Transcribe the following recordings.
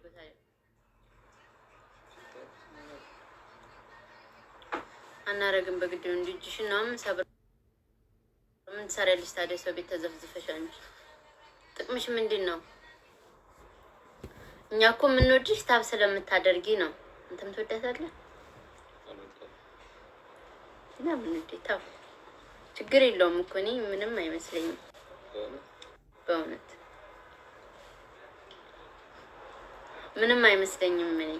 አድርጎታል። አናረግም በግድ ነው እንጂ እጅሽን ነው ሰብር ምን ትሰሪያለሽ ታዲያ? ሰው ቤት ተዘፍዝፈሽ አንቺ ጥቅምሽ ምንድን ነው? እኛ እኮ የምንወድሽ ታብ ስለምታደርጊ ነው። እንትም ትወዳታለህ እና ምን ታብ ችግር የለውም እኮ እኔ ምንም አይመስለኝም በእውነት ምንም አይመስለኝም። እኔ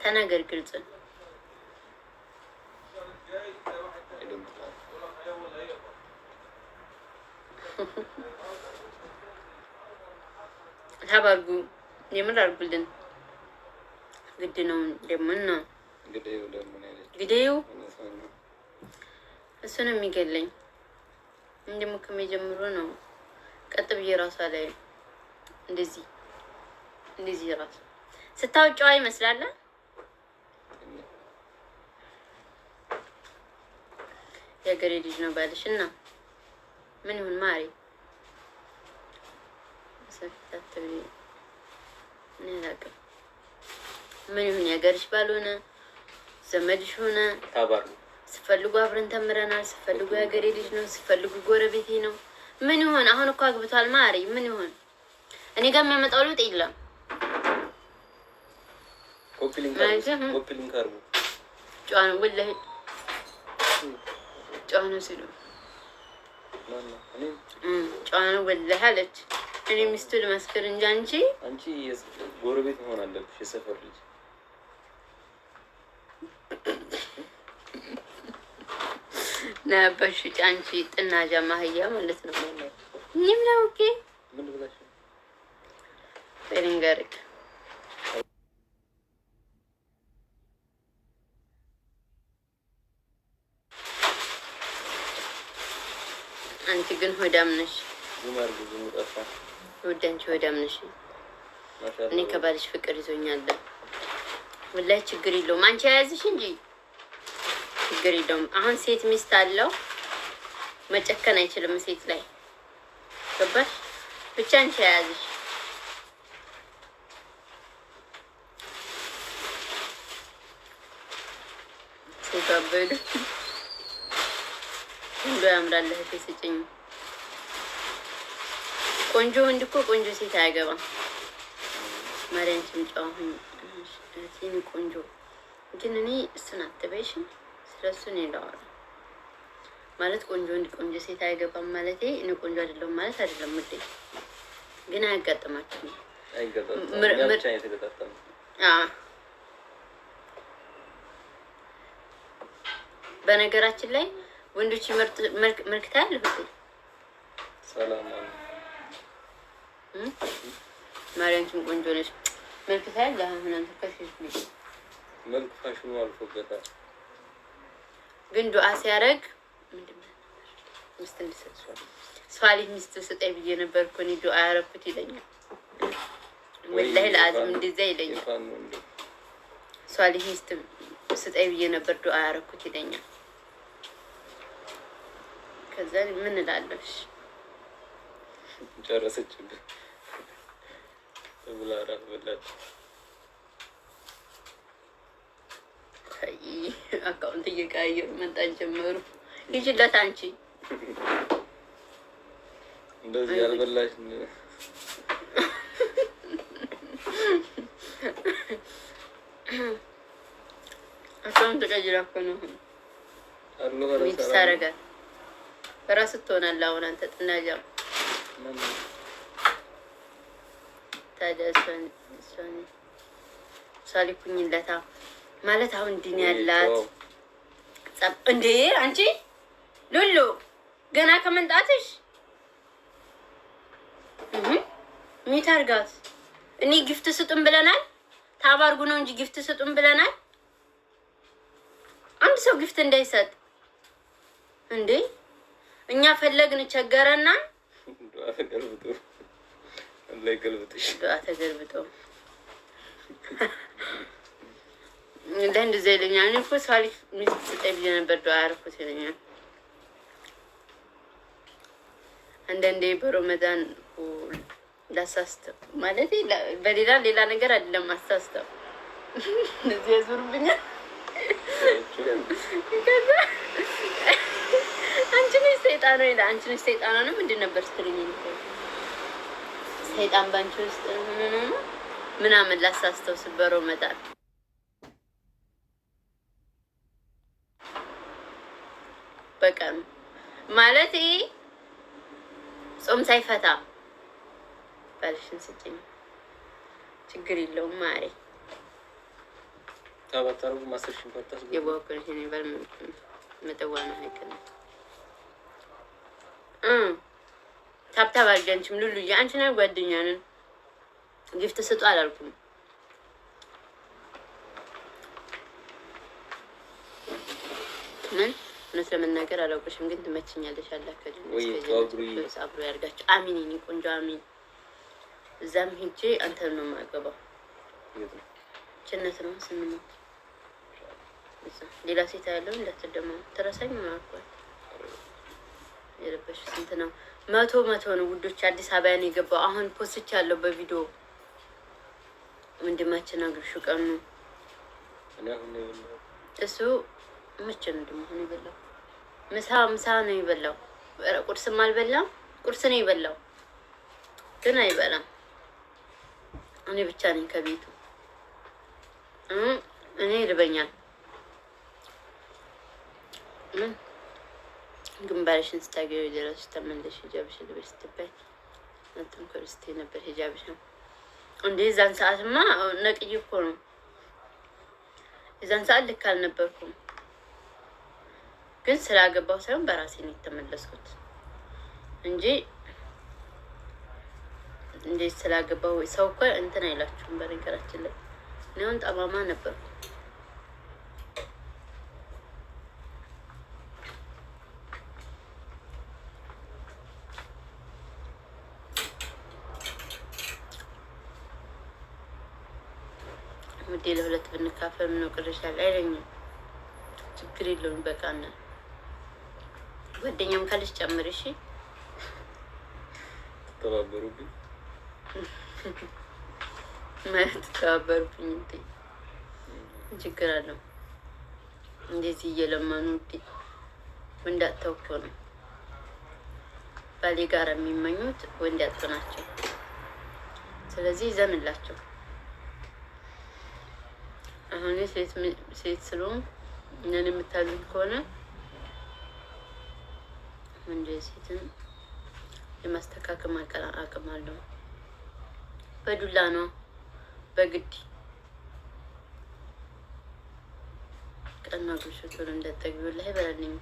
ተናገር ግልጽ ታባርጉ የምር አርጉልን ግድ ነው ደግሞ ነው ግዴው እሱን የሚገለኝ እንደሞ ከመጀመሩ ነው። ቀጥ ብዬ ራሷ ላይ እንደዚህ ራሱ ስታውጫው ይመስላል። የገሬ ልጅ ነው ባልሽና ምን ይሁን ማሪ ሰፍታተሪ ምን ይሁን የገርሽ ባልሆነ ዘመድሽ ሆነ ታባሩ ስፈልጉ አብረን ተምረናል። ስፈልጉ የገሬ ልጅ ነው፣ ስፈልጉ ጎረቤቴ ነው። ምን ይሁን አሁን እኮ አግብቷል ማሪ ምን ይሁን እኔ ጋር የሚያመጣው ለውጥ የለም። ኮፒሊንግ አርጉ ጫን ወላሂ ጫን ሲሉ ጫን ወላሂ አለች። እኔ ሚስቱ ልመስክር እንጂ አንቺ ጎረቤት መሆን አለብሽ የሰፈር ልጅ ነበርሽ አንቺ ጥናጃ ማህያ ማለት ነው። እኔም ነው ኦኬ ምን ብላሽ በልንገርክ አንቺ ግን ሆዳም ነሽ። ዙማር ብዙ ሙጣፋ ወዳንቺ ሆዳም ነሽ። እኔ ከባልሽ ፍቅር ይዞኛል። ወላሂ ችግር የለውም አንቺ ያያዝሽ እንጂ ችግር የለውም። አሁን ሴት ሚስት አለው መጨከን አይችልም ሴት ላይ ገባሽ? ብቻ አንቺ ያያዝሽ ሴት አበዱ እንዶ ያምራል። እህቴ ስጭኝ ቆንጆ ወንድ እኮ ቆንጆ ሴት አያገባም። ማርያም ጭምጫውን እህቴን ቆንጆ ግን እኔ እሱን አትበይሽም። ስለሱ ነው ያለው ማለት ቆንጆ ወንድ ቆንጆ ሴት አያገባም ማለት እኔ ቆንጆ አይደለም ማለት አይደለም። ምዴ ግን አያጋጥማችሁም። ብቻ የተገጣጠመ በነገራችን ላይ ወንዶች መልክታ ያለው ሰላም ማርያም ቆንጆ ነሽ መልክታ ያለው አሁን አንተ ከፊት ነው መልክ ፋሽኑ አልፎበታል። ግን ዱዓ ሲያረግ ምንድነው ሚስት እንድትሰጥሽ ሷሊ ሚስት ስጠይ ብዬ ነበር እኮ እኔ ዱዓ ያረኩት ይለኛል። ወላሂ ለአዝም እንደዛ ይለኛል። ሷሊ ሚስት ስጠይ ብዬ ነበር ዱዓ ያረኩት ይለኛል። ከዛ ምን እላለሽ ጨረሰችብኝ ተብላራት በላት አካውንት እየቀያየሩ መጣን ጀመሩ። ይችላል አንቺ እንደዚህ ያልበላሽ አካውንት ቀይራ እኮ ነው ታረጋል። በራስ ትሆናለህ። አሁን አንተ ጥናጃ ታዲያ ሳሊኩኝለታ ማለት አሁን ዲን ያላት እንዴ አንቺ ሉሉ ገና ከመንጣትሽ ሚት አርጋት። እኔ ጊፍት ስጡን ብለናል። ታባርጉ ነው እንጂ ጊፍት ስጡን ብለናል። አንድ ሰው ጊፍት እንዳይሰጥ እንዴ እኛ ፈለግን ቸገረና ዱዓ ተገልብጦ ላይ ገልብጥሽ ዱዓ ተገልብጦ እንደዚህ ይለኛል። እኔ እኮ ሳሊፍ ሚስት ስጠኝ ብዬ ነበር ዱዓ ያደረኩት ይለኛል። አንዳንዴ በረመዳን ላሳስተው ማለት በሌላ ነገር አይደለም። አሳስተው እዚህ ያዞርብኛል። ከዛ አንቺ ነሽ ሰይጣን ነው ይላል። አንቺ ነሽ ሰይጣን ነው ምንድን ነበር ስትሉኝ ሰይጣን ባንቺ ውስጥ ምናምን ላሳስተው ስበረው መጣል በቀን ማለት ጾም ሳይፈታ ባልሽን ስጭኝ ችግር የለውም ማሬ። ታባታሩ ማሰርሽን ፈታስ የቦክር ጀኔቫል መተዋና አይከነ ታብታብ አድርገንችም ሉሉዬ አንቺ ነሽ ጓደኛ ነን ጊፍት ስጡ አላልኩም። ምን እውነት ለመናገር አላውቅሽም፣ ግን ትመችኛለሽ። አላከል አብሮ ያርጋችሁ። አሚን የኔ ቆንጆ አሚን። እዛም ሄጄ አንተን ነው የማገባው። ጀነት ነው ስንሞት ሌላ ሴት ያለው እንዳትደማ ተረሳኝ ማርኳት። የለበሽ ስንት ነው? 100 ነው ውዶች። አዲስ አበባ ነው የገባው። አሁን ፖስት ያለው በቪዲዮ ወንድማችን አግብሹ ቀኑ እሱ መቼ ነው ደግሞ ሆነ የበላው? ምሳ ነው የበላው። ቁርስም አልበላም። ቁርስ ነው የበላው ግን አይበላም። እኔ ብቻ ነኝ ከቤቱ። እኔ ይርበኛል። ምን ግንባርሽን ስታገዩ ድረስ ተመለሽ ሂጃብሽ ልበሽ ስትባይ አንተም ክርስቴ ነበር ሂጃብሽ እንዴ? የዛን ሰዓትማ ነቅዬ እኮ ነው። የዛን ሰዓት ልክ አልነበርኩም፣ ግን ስላገባው ሳይሆን በራሴ ነው የተመለስኩት እንጂ እንዴት ስላገባው ሰው እኮ እንትን አይላችሁም። በነገራችን ላይ እኔውን ጠማማ ነበርኩ። ውዴ ለሁለት ብንካፈል ምን ቅርሻል አይለኝም። ችግር የለውም። በቃ እና ጓደኛም ካለሽ ጨምር እሺ። ተባበሩብኝ ማለት ተባበሩብኝ እንዴ ችግር አለው። እንደዚህ እየለመኑ እንዴ ወንዳተው እኮ ነው ባሌ ጋር የሚመኙት ወንዳት ናቸው። ስለዚህ ይዘንላቸው። አሁን ሴት ስለሆን እኛን የምታሉኝ ከሆነ ወንድ ሴትን የማስተካከል አቅም አለው። በዱላ ነው በግድ ቀና ጉሽቱን እንደጠግቢው ላይ በለልኝ።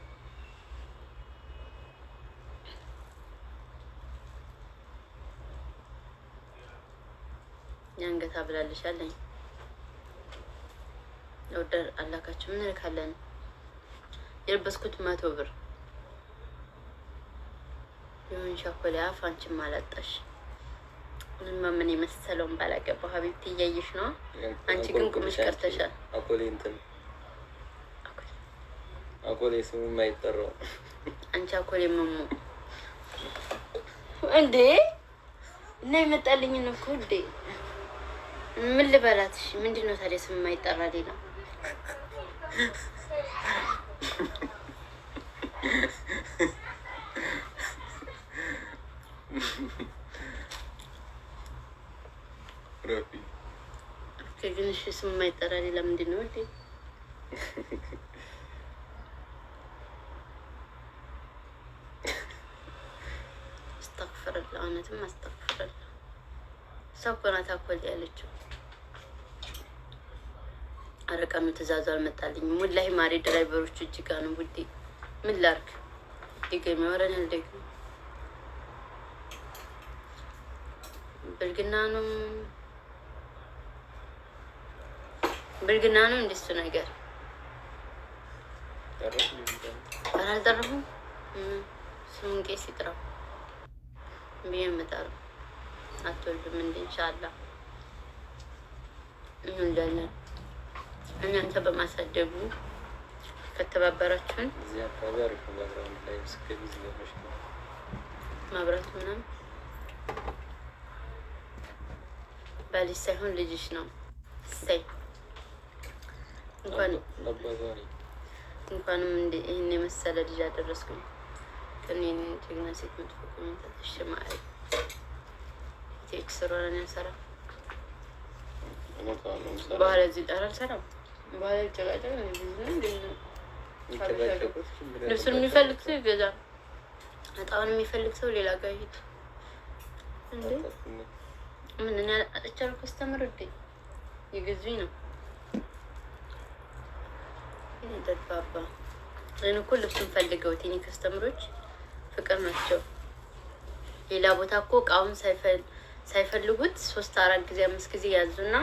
ያንገታ ብላልሻለኝ። ኦርደር አላካችሁ ምን ልካለን? የለበስኩት 100 ብር ይሁን ሻኮላ አፋንቺም አላጣሽ። ምንም ምን የመሰለውን ባላገባው ሀቢብቲ እያየሽ ነው። አንቺ ግን ቁምሽ ቀርተሻል። አኮሌ እንትን አኮሌ ስሙ የማይጠራው አንቺ አኮሌ መሙ እንዴ እና ይመጣልኝን እኮ እንዴ ምን ልበላትሽ? ምንድነው ታዲያ ስሙ የማይጠራ ሌላ ረፊ ግን እሺ ስሙ የማይጠራ ሌላ ምንድነው እንዴ? አስተግፍርላ እውነትም አስተግፍርላ። ሰው እኮ ናት አኮል ያለችው። አረቀኑ ትእዛዙ አልመጣልኝም። ወላሂ ማሪ ድራይቨሮቹ እጅጋ ነው ውዴ። ምን ላርክ? ድገሚ ወረን ደግሚ። ብልግና ነው እንደሱ ነገር አልጠራሁም። ስሙን ቄስ ይጥራው ብዬ እመጣለሁ። አትወልድም እንደ ኢንሻአላህ እንወልዳለን። እናንተ በማሳደጉ ከተባበራችሁን እዚህ አካባቢ አሪፍ ባግራውንድ ላይ ስከቢዝ ለምሽ ማብራት ምናምን ባልሽ ሳይሆን ልጅሽ ነው። እሰይ እንኳንም ይህን የመሰለ ልጅ አደረስኩኝ። ግን የኔ ጀግና ሴት መጥፎ ኮሜንት ተሽማሪ ቴክስ ሮራን ያሰራ በኋላ እዚህ ጣራ አልሰራም። በኋላ ጨቃጨቅ ነው። ልብሱን የሚፈልግ ሰው ይገዛል። እጣውን የሚፈልግ ሰው ሌላ ጋር ይሄድ እንዴ። ምን እኔ አጥቻለሁ። ከስተመር እንዴ ይገዙኝ ነው ደባባ። እኔ እኮ ልብሱን ፈልገውት የኔ ከስተመሮች ፍቅር ናቸው። ሌላ ቦታ እኮ እቃውን ሳይፈልጉት 3-4 ጊዜ 5 ጊዜ ያዙና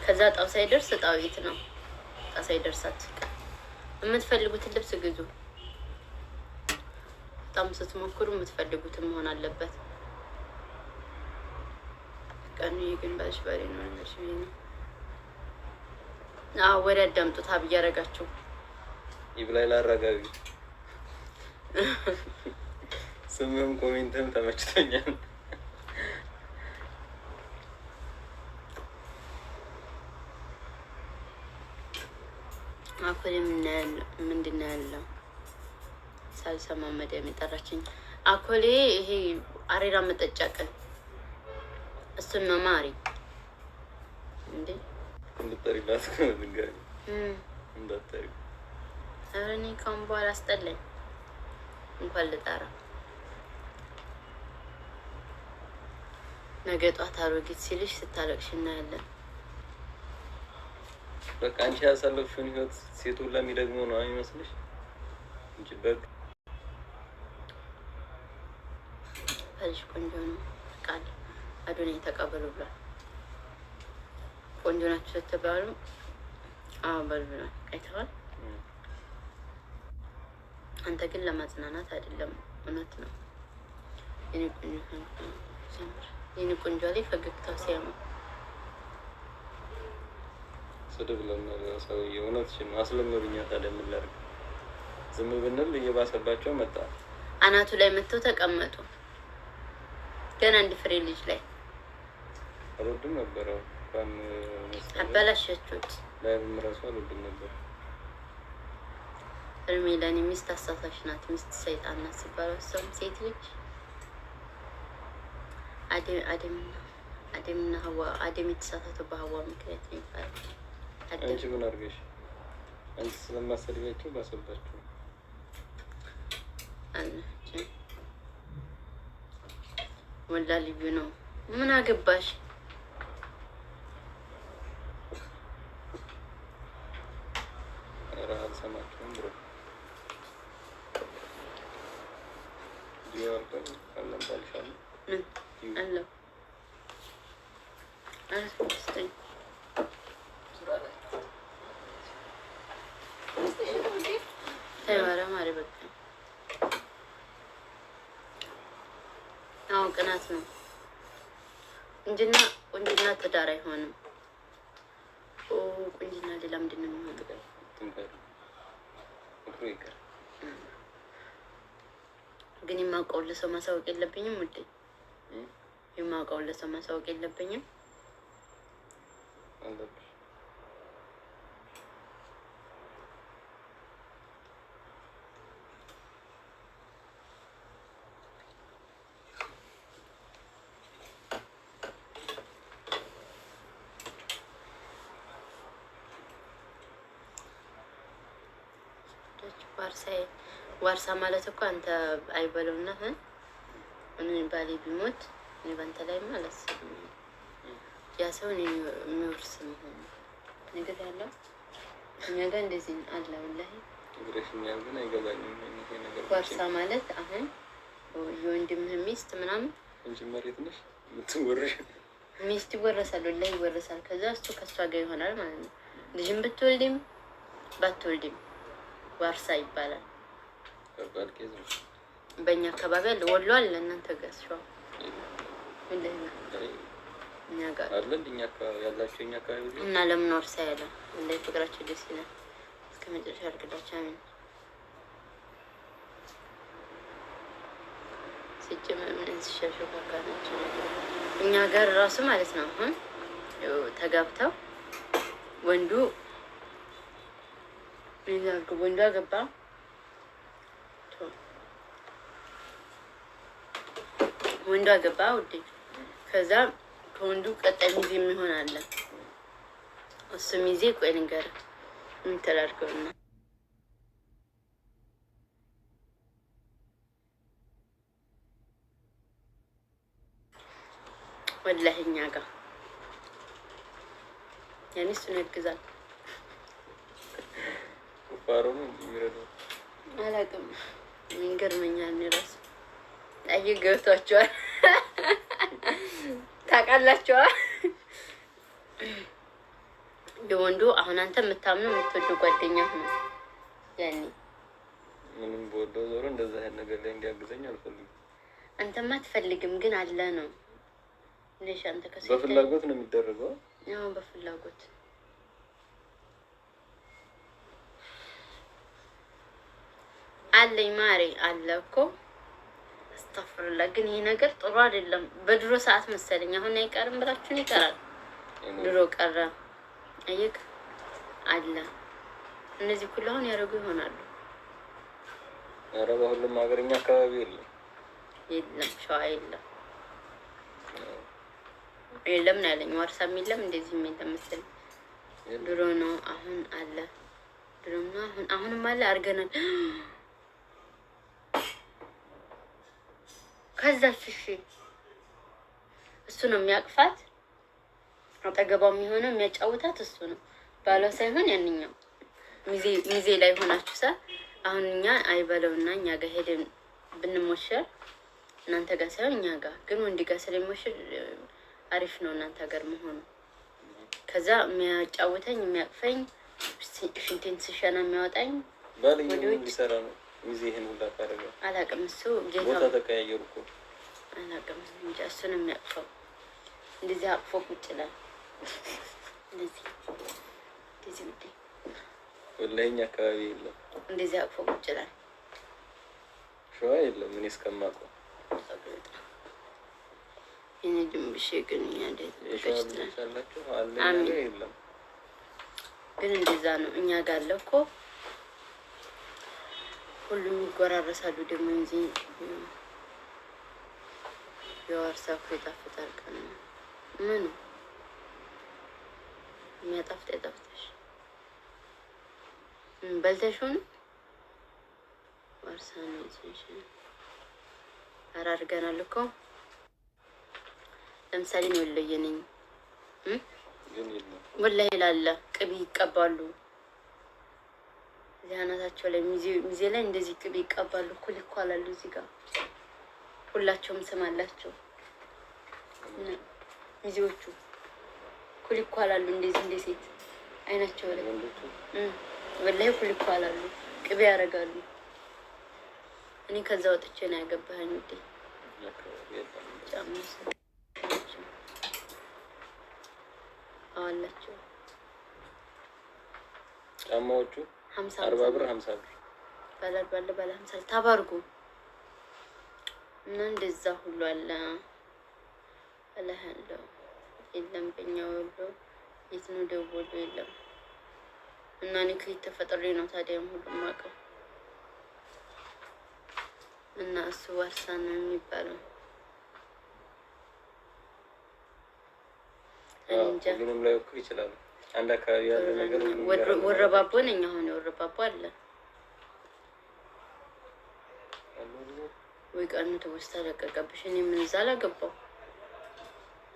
ከዛ እጣው ሳይደርስ እጣው የት ነው? እጣ ሳይደርሳት የምትፈልጉትን ልብስ ግዙ። በጣም ስትሞክሩ የምትፈልጉትን መሆን አለበት። ቀኑ ግን ባሽ ባሪ ነው ነሽ ነው። ወደ አዳምጡት ሀብ እያደረጋችሁ ይብላይ ላረጋቢ ስምም ኮሜንትም ተመችቶኛል። አኮሌ ምንድን ነው ያለው? ሳልሰማ መደም የጠራችኝ አኮሌ ይሄ አሬራ መጠጫ ቀን እሱን መማሪ እንዴ እንድጠሪላት ንገሪ እንዳጠሪ። ኧረ እኔ ካሁን በኋላ አስጠላኝ። እንኳን ልጠራ ነገ ጧት አሮጊት ሲልሽ ስታለቅሽ እናያለን። በቃ አንቺ ያሳለፍሽውን ህይወት ሴቱ ለሚደግሞ ነው አይመስልሽ እንጂ በቃ ባልሽ ቆንጆ ነው ቃል አዶናይ ተቀበሉ ብሏል። ቆንጆ ናችሁ ስትባሉ በል ብሏል። አይተዋል። አንተ ግን ለማጽናናት አይደለም፣ እውነት ነው። የኔ ቆንጆ ላይ ፈገግታው ሲያምር ስድብ ለሰው የእውነትሽን አስለመዱኛ። ታዲያ ምን ላድርግ? ዝም ብንል እየባሰባቸው መጣ። አናቱ ላይ መጥተው ተቀመጡ። ገና አንድ ፍሬ ልጅ ላይ አልወድም ነበረ። አበላሸችሁት። ላይቭም እራሱ አልወድም ነበር። እርሜላን ሚስት አሳሳሽ ናት፣ ሚስት ሰይጣን ናት ሲባለው ሰውም ሴት ልጅ አደምና ሀዋ አደም የተሳሳተው በሀዋ ምክንያት ነው ይባላል። አንቺ ምን አድርገሽ? አንቺ ስለማሰድቢያቸው ባሰባቸው ወላ ልዩ ነው። ምን አገባሽ? ራል ሰማችሁም ብሮ ዲያርቀን አለምባልሻለሁ አለ አስተኝ ተባራ ማሪ በቃ አሁን ቅናት ነው እንጂና ቁንጅና ትዳር አይሆንም። ቁንጅና ሌላ ምንድን ነው የሚሆነው? ግን የማውቀውን ለሰው ማሳወቅ የለብኝም ውዴ። የማውቀውን ለሰው ማሳወቅ የለብኝም። ዋርሳ ማለት እኮ አንተ አይበለውና እኔ ባሌ ቢሞት እኔ ባንተ ላይ ማለት ያ ሰው እኔ የሚወርስ መሆኑ ነገር ያለው እኛ ጋር እንደዚህ አለ። ወላሂ እግረሽኛል ግን አይገባኝም። ይሄ ነገር ዋርሳ ማለት አሁን የወንድምህ ሚስት ምናምን እንጂ መሬት ነሽ የምትወርሽ ሚስት ይወረሳል፣ ወላሂ ይወረሳል። ከዛ እሱ ከሷ ጋር ይሆናል ማለት ነው። ልጅም ብትወልድም ባትወልድም ዋርሳ ይባላል። በእኛ አካባቢ አለ፣ ወሎ አለ። እናንተ ጋር ሸዋ እኛ ጋር አለ። እኛ አካባቢ ያላችሁ እኛ አካባቢ እና ለምን ወርሳ ያለ እንደ ፍቅራችሁ ደስ ይላል። እስከ መጨረሻ አድርግላችሁ። አሜን። ሲጀመር ምን ሲሸሸው ካካናችሁ እኛ ጋር ራሱ ማለት ነው። አሁን ተጋብተው ወንዱ ወንዱ አገባ። ወንዱ አገባ ውዴ። ከዛ ከወንዱ ቀጣይ ሚዜ የሚሆን አለ። እሱ ሚዜ ቆይ ንገር ምን ተላርገውና ወላሂ እኛ ጋር ያኔ እሱን ያግዛል። ፋሮኑ የሚረዳው አላውቅም። ይገርመኛል። እኔ እራሱ አይ ገብቷቸዋል። ታውቃላችኋል። የወንዱ አሁን አንተ የምታምነው የምትወደው ጓደኛ ነው። ያኔ ምንም በወደው ዞሮ እንደዛ አይነት ነገር ላይ እንዲያግዘኝ አልፈልግም። አንተማ አትፈልግም፣ ግን አለ ነው። እንዴሽ አንተ ከሰው በፍላጎት ነው የሚደረገው። ያው በፍላጎት አለኝ ማሬ አለ እኮ አስተፍርላ። ግን ይሄ ነገር ጥሩ አይደለም። በድሮ ሰዓት መሰለኝ አሁን አይቀርም ብላችሁን ይቀራል። ድሮ ቀረ። አየክ አለ እነዚህ ሁሉ አሁን ያደረጉ ይሆናሉ። ኧረ በሁሉም ሀገርኛ አካባቢ የለም ሸዋ የለም የለም ነው ያለኝ። ዋርሳም የለም እንደዚህም የለም መሰለኝ። ድሮ ነው አሁን አለ። ድሮ ነው አሁንም አለ አድርገናል። ከዛ እሺ እሱ ነው የሚያቅፋት አጠገባው የሚሆነው የሚያጫውታት እሱ ነው ባሏ ሳይሆን ያንኛው ሚዜ ላይ ሆናችሁ ሳ አሁን እኛ አይበለውና እኛ ጋር ሄደን ብንሞሸር እናንተ ጋር ሳይሆን እኛ ጋር ግን ወንድ ጋር ስለሚሞሸር አሪፍ ነው እናንተ ጋር መሆኑ። ከዛ የሚያጫውተኝ የሚያቅፈኝ ሽንቴን ስሸና የሚያወጣኝ ባልየው እንዲሰራ ነው። ሚዜህን ሁላ ታደርጋ አላውቅም። እሱ ጌታ ቦታ ተቀያየሩ እኮ አላውቅም እንጂ እሱ ነው የሚያቅፈው። እንደዚህ አቅፎ ቁጭ ይላል። እንደዚህ ውዴ ወላሂ እኛ አካባቢ የለም። እንደዚህ አቅፎ ቁጭ ይላል። ሸዋ የለም እኔ እስከማውቀው። እኔ ድምብሽ ግን ያላችሁ አለ የለም። ግን እንደዛ ነው እኛ ጋር አለ እኮ ሁሉም ይጎራረሳሉ። ደግሞ እንጂ የዋርሳ እኮ ይጣፍጣል። ቀን ምኑ የሚያጣፍጥ የጣፍጥሽ በልተሽ ሆነ ዋርሳ ነው ይችላል። ኧረ አድርገናል እኮ ለምሳሌ ነው ወለየነኝ ወላሂ ላለ ቅቤ ይቀባሉ እዚህ አናታቸው ላይ ሚዜ ላይ እንደዚህ ቅቤ ይቀባሉ። ኩል ይኳላሉ። እዚህ ጋር ሁላቸውም ስም አላቸው ሚዜዎቹ። ኩል ይኳላሉ እንደዚህ እንደ ሴት አይናቸው ላይ ወላሂ ኩል ይኳላሉ፣ ቅቤ ያደርጋሉ። እኔ ከዛ ወጥቼ ነው ያገባኸኝ እንዴ? ጫማስ አዋላቸው ጫማዎቹ 40 ብር 50 ብር ባለ 50 ታባርጉ እና እንደዛ ሁሉ አለ አላህ ያለው የለም። በእኛ ወሎ የት ነው ደወሉ የለም። እና እኔ ከየት ተፈጥሬ ነው ታዲያ ሁሉም አውቀው እና እሱ ዋርሳ ነው የሚባለው። ሁሉንም ላይ ወክል ይችላል። አንድ አካባቢ ያለ ነገር ወረባቦ ነኝ። አሁን ወረባቦ አለ ወይ ቀኑ ትውስታ ለቀቀብሽ። እኔ ምን እዛ አላገባው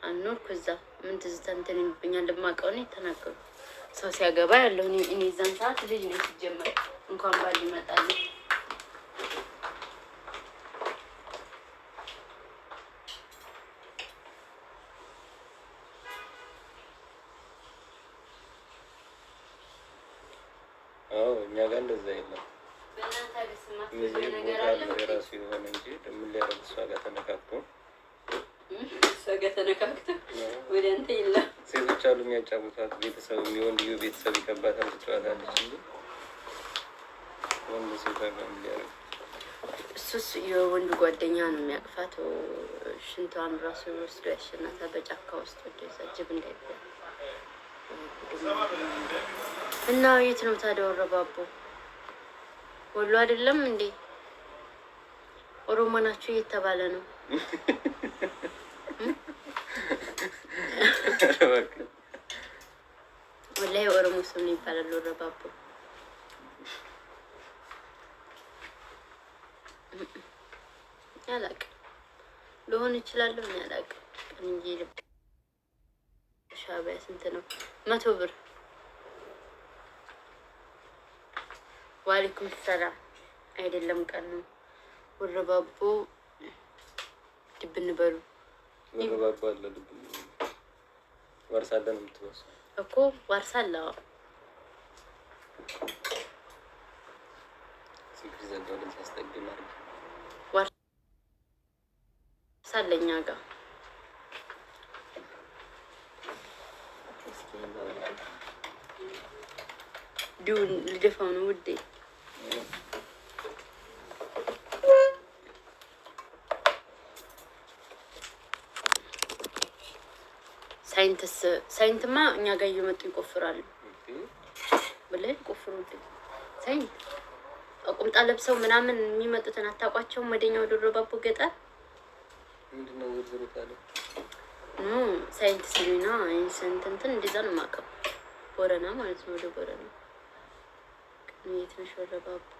አልኖርኩ እዛ ምን ትዝታ እንትን ይብኛል። ለማውቀው ነው የተናገሩ ሰው ሲያገባ ያለው እኔ እዛን ሰዓት ልጅ ነው ሲጀመር እንኳን ባል ይመጣል። እኛ ጋር እንደዛ የለም። የራሱ የሆነ እንጂ ምን ሊያደርግ እሷ ጋር ተነካክቶ ወደ አንተ የለም። ሴቶች አሉ የሚያጫውቷት ቤተሰብ የወንድዮ ቤተሰብ ይከባታል፣ ትጫወታለች እንጂ ወንድ ሴቷ ጋር ምን ሊያደርግ እሱስ የወንዱ ጓደኛ ነው የሚያቅፋት። ሽንቷን ራሱ ወስዶ ያሸናታል በጫካ ውስጥ ወደ ጅብ እንዳይበላ እና የት ነው ታዲያ ወረባቦ? ወሎ አይደለም እንዴ? ኦሮሞ ናችሁ እየተባለ ነው። ወላሂ ኦሮሞ ሰው ነው ይባላል ወረባቦ። አላውቅም ልሆን እችላለሁ እኔ አላውቅም። ቀን እንጂ ሻዕቢያ ስንት ነው? 100 ብር። ዋሌኩም ሰላም። አይደለም ቀን ነው ወረባቦ። ድብን በሉ ወረባቦ አለ ድብን ዋርሳ አለ ነው የምትወስደው እኮ ዋርሳ አለ። ሲግሪ ዘንድ ወደ ሲያስጠግም አድርግ ሳለኛ ጋር ዱን ልደፋው ነው ውዴ። ሳይንትማ እኛ ጋር እየመጡ ይቆፍራሉ። ወላሂ ይቆፍሩ ውዴ። ሳይንት ቁምጣ ለብሰው ምናምን የሚመጡትን አታውቋቸውም? ወደኛ ወደ ወረባቦ ገጠር ምንድነው ዝርዝሩ ታዲያ? ሳይንት ሲሉና እንትን እንደዛ ነው የማውቀው። ቦረና ማለት ነው። ወደ ቦረና የት ነሽ ወረባቦ?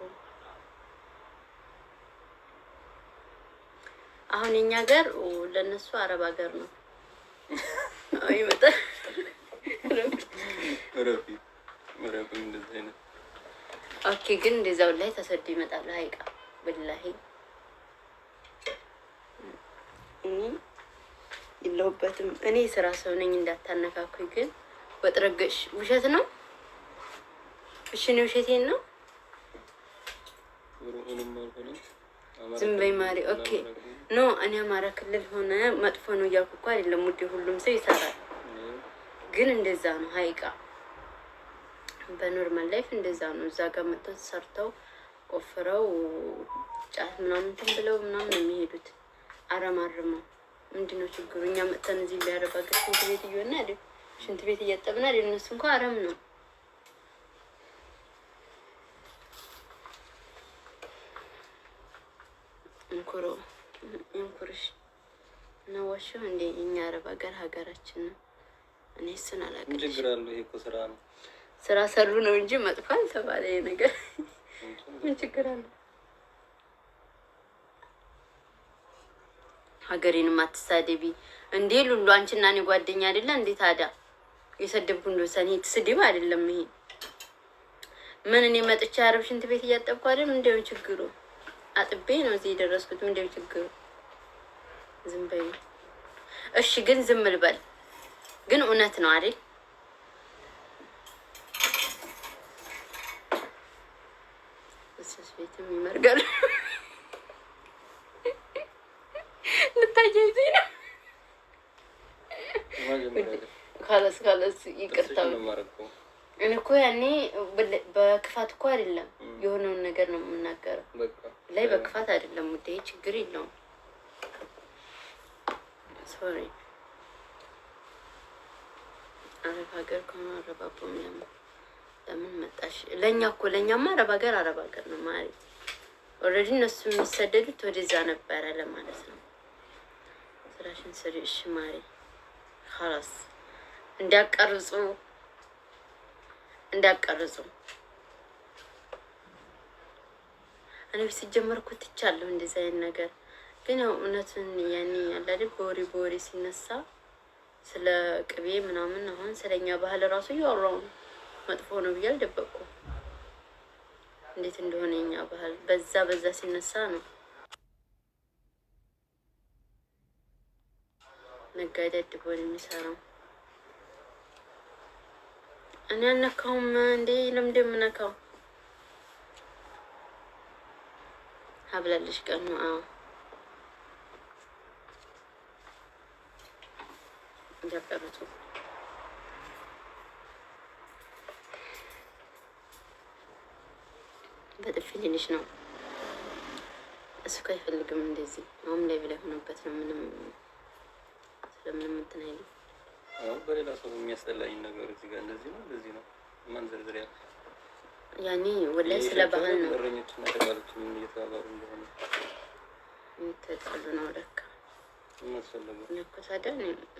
አሁን የኛ ሀገር ለነሱ አረብ ሀገር ነው። ይመጣል ኦኬ። ግን እንደዛው ላይ ተሰዶ ይመጣሉ። ሀይቃ ወላሂ የለሁበትም እኔ ስራ ሰው ነኝ እንዳታነካኩኝ። ግን ወጥረገሽ ውሸት ነው። እሺ ነው ውሸቴን ነው። ዝም በይ ማሪ። ኦኬ ኖ እኔ አማራ ክልል ሆነ መጥፎ ነው እያልኩ እኮ አይደለም ውዴ። ሁሉም ሰው ይሰራል። ግን እንደዛ ነው ሀይቃ በኖርማል ላይፍ እንደዛ ነው። እዛ ጋር መጥተው ሰርተው ቆፍረው ጫት ምናምን እንትን ብለው ምናምን የሚሄዱት አረማርመው። ምንድነው ችግሩ? እኛ መጥተን እዚህ ሊያረባገር ሽንት ቤት እየሆነ አይደል? ሽንት ቤት እያጠብን አይደል? እነሱ እንኳን አረም ነው። እንኩሮ እንኩርሽ ነው ዋሽው እንዴ? እኛ አረብ ሀገር ሀገራችን ነው። እኔ እሱን አላውቅም። ችግር አለው። ይሄ እኮ ስራ ነው። ስራ ሰሩ ነው እንጂ መጥፎ አልተባለ ይሄ ነገር። ምን ችግር አለው? ሀገሬንም አትሳደቢ እንዴ ሉሉ። አንቺና እኔ ጓደኛ አይደለ እንዴ? ታዲያ የሰደብኩ እንደው ሰኔ ትስድብ አይደለም ይሄ። ምን እኔ መጥቻ አረብ ሽንት ቤት እያጠብኩ አይደል? እንደው ችግሩ አጥቤ ነው እዚህ የደረስኩት። እንደው ችግሩ ዝም በይ እሺ። ግን ዝም ልበል ግን እውነት ነው አይደል? እሱስ ቤትም ይመርጋል። ልታያይዘኝ ነው። ካለስ ይቅርታው። እኔ እኮ ያኔ በክፋት እኮ አይደለም የሆነውን ነገር ነው የምናገረው። ላይ በክፋት አይደለም ውዴ፣ ችግር የለውም። ሶሪ። አረብ ሀገር ከሆነ አረባቦም ለምን መጣሽ? ለእኛማ አረብ ሀገር ነው ማለት ኦልሬዲ እነሱ የሚሰደዱት ወደዛ ነበረ ለማለት ነው። ስራሽን ስሪ እሺ ማሪ። خلاص እንዳቀርጹ እኔ ሲጀመርኩ ትቻለሁ እንደዛ አይነት ነገር። ግን ያው እውነቱን ያኔ ያላደ በወሬ ሲነሳ ስለ ቅቤ ምናምን አሁን ስለኛ ባህል ራሱ እያወራሁ ነው። መጥፎ ነው ብዬ አልደበቅኩም። እንዴት እንደሆነ የኛ ባህል በዛ ሲነሳ ነው ነጋዴ አድቦን የሚሰራው። እኔ አልነካውም እንዴ? ለምንድን ነው የምነካው? ሀብላለሽ ቀን ነው። አዎ እንዳቀረቱ በጥፊ ልልሽ ነው። እሱ እኮ አይፈልግም እንደዚህ። አሁን ላይ ብላ ሆነበት ነው። ምንም ስለምንም እንትን አይልም። አሁን በሌላ ሰው የሚያስጠላኝ ነገር እዚህ ጋር እንደዚህ ነው እንደዚህ ነው ማን ዝርዝር ያለ ያኔ ወላሂ ስለ ባህል ነው ወረኞችና ተባሉት ምን እየተባባሉ እንደሆነ የተጣሉ ነው ለካ እናስፈልጉ እኮ ታዲያ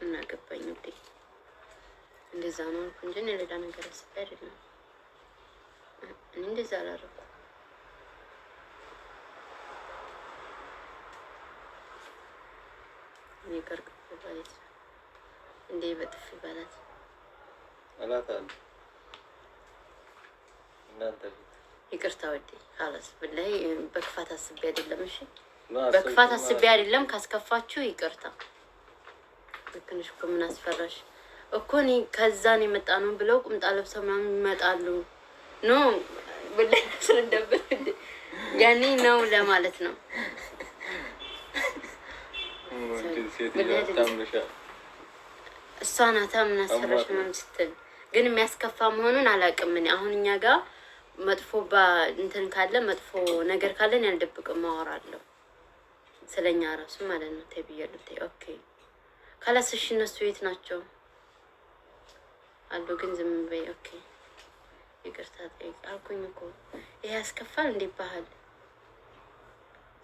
እናገባኝ እንዴ እንደዛ ነው እንጂ ሌላ ነገር አስቤ አይደለም። እኔ እንደዛ አላደረኩም። ይቀርቅ ባለት እንዴ በጥፊ ባላት አላታል እናንተ ይቅርታ ወዴ خلاص بالله በክፋት አስቤ አይደለም። እሺ በክፋት አስቤ አይደለም። ካስከፋችሁ ይቅርታ። ልክንሽ እኮ ምን አስፈራሽ እኮ እኔ ከዛን የመጣ ነው ብለው ቁምጣ ለብሰው ምናምን ይመጣሉ። ኖ بالله ስለደበረ ያኔ ነው ለማለት ነው። እሷ ናታ ምን አስፈራሽ ምናምን ስትል ግን የሚያስከፋ መሆኑን አላውቅም። እኔ አሁን እኛ ጋር መጥፎ እንትን ካለ መጥፎ ነገር ካለን ያልደብቅም አወራለሁ ስለኛ ራሱ ማለት ነው። ተብያለሁ ተይ ኦኬ ካላስሽ እነሱ የት ናቸው አሉ ግን ዝም በይ ኦኬ ይቅርታ ጠይቅ አልኩኝ እኮ ይሄ ያስከፋል እንዴ ባህል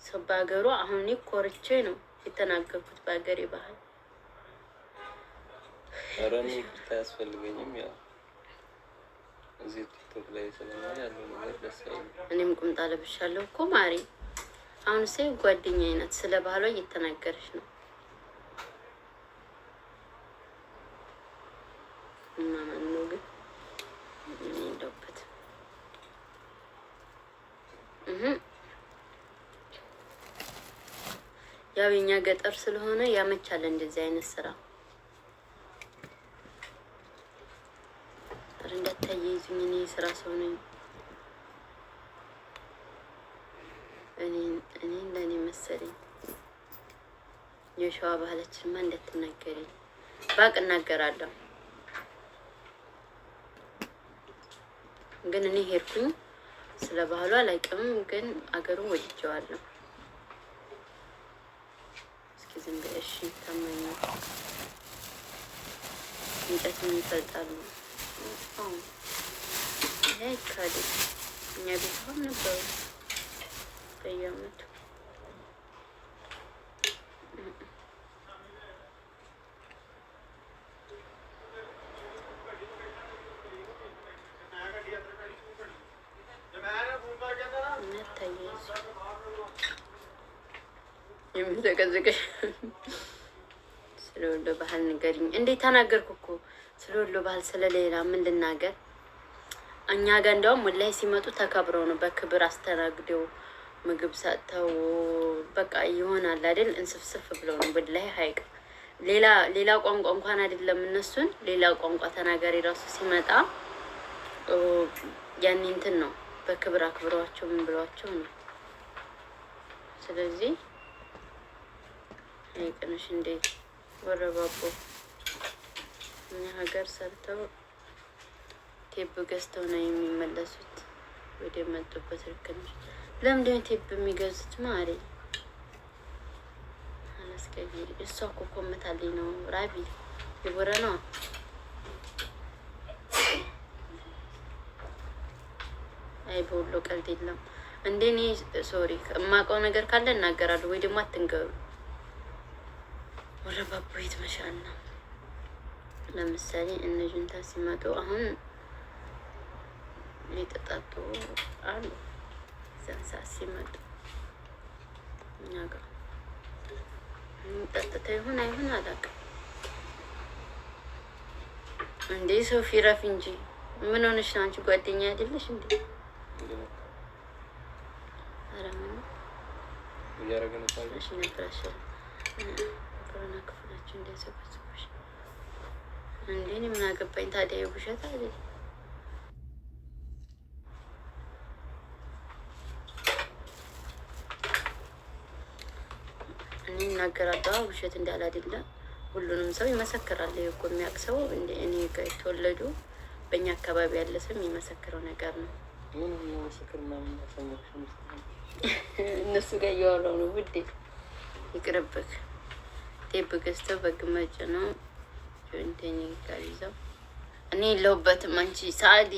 ሰው በሀገሩ አሁን እኔ ኮርቼ ነው የተናገርኩት በሀገሬ ባህል አረኒ ይቅርታ ያስፈልገኝም ያው እዚህ ቲክቶክ ላይ ስለማይ ያለው ነገር ደስ አይልም። እኔም ቁምጣ ለብሻለሁ እኮ ማሪ አሁን ሰይ ጓደኛዬ ናት ስለ ባህሏ እየተናገረች ነው እና ማን ነው ግን እንደውበት ያው የኛ ገጠር ስለሆነ ያመቻል እንደዚህ አይነት ስራ እንዳታየይዙኝ እኔ ስራ ሰው ነኝ። እኔ ለኔ መሰለኝ የሸዋ ባህላችንማ እንዳትናገረኝ ባቅ እናገራለሁ። ግን እኔ ሄድኩኝ ስለ ባህሉ አላውቅም፣ ግን አገሩን ወድጄዋለሁ። እስኪ ዝም ብለሽ ታማኝ እንጨት ምን ይፈልጣሉ ይሄ ካዲ እኛ ቤተሰብ ነበሩ በየዓመቱ የምዘቀዘቀሽ ስለወሎ ባህል ንገሪኝ። እንዴት ተናገርኩ እኮ ስለወሎ ባህል ስለሌላ ምን ልናገር? እኛ ጋር እንደውም ወላሂ ሲመጡ ተከብረው ነው በክብር አስተናግደው ምግብ ሰጥተው በቃ ይሆናል አይደል እንስፍስፍ ብለው ነው ወላሂ ሀይቅ ሌላ ቋንቋ እንኳን አይደለም እነሱን ሌላ ቋንቋ ተናጋሪ ራሱ ሲመጣ ያኔ እንትን ነው በክብር አክብሯቸው ምን ብሏቸው ነው። ስለዚህ ሀይቅነሽ እንዴ ወረባቦ እኛ ሀገር ሰርተው ቴፕ ገዝተው ነው የሚመለሱት ወደ መጡበት ርክነሽ። ለምንድነው ቴፕ የሚገዙት ማሪ? አላስቀይ እሷ እኮ ኮመታለኝ ነው ራቢ ይወረ ነው አይ በወሎ ቀልድ የለም እንዴ። እኔ ሶሪ የማውቀው ነገር ካለ እናገራለሁ ወይ ደግሞ አትንገሩ። ወረባቦ ይትመሻል ነው ለምሳሌ እነ ጁንታ ሲመጡ አሁን ሊጠጣጡ አሉ። ዛንሳ ሲመጡ እኛ ጋር ጠጥታ ይሁን አይሁን አላውቅም። እንዴ ሶፊ ረፍ እንጂ ምን ሆነሽ ነው አንቺ? ጓደኛ አይደለሽ እንዴ? አረምን እያረገነ ታውቂሽ ነፍራሽ ኮሮና ክፍላችሁ እንደሰበሰበሽ እንዴ ምን አገባኝ ታዲያ? የውሸት አይደል? እኔ እናገራለሁ ውሸት እንዳለ አይደለ። ሁሉንም ሰው ይመሰክራል። እኮ የሚያውቅ ሰው እንደ እኔ ጋር የተወለዱ በእኛ አካባቢ ያለ ሰው የሚመሰክረው ነገር ነው። እነሱ ጋር እያወራው ነው ውዴ። ይቅርብክ። ቴፕ ገዝተው በግመጭ ነው ጆንቴኒ ጋር ይዘው እኔ የለሁበትም። አንቺ ሳዲ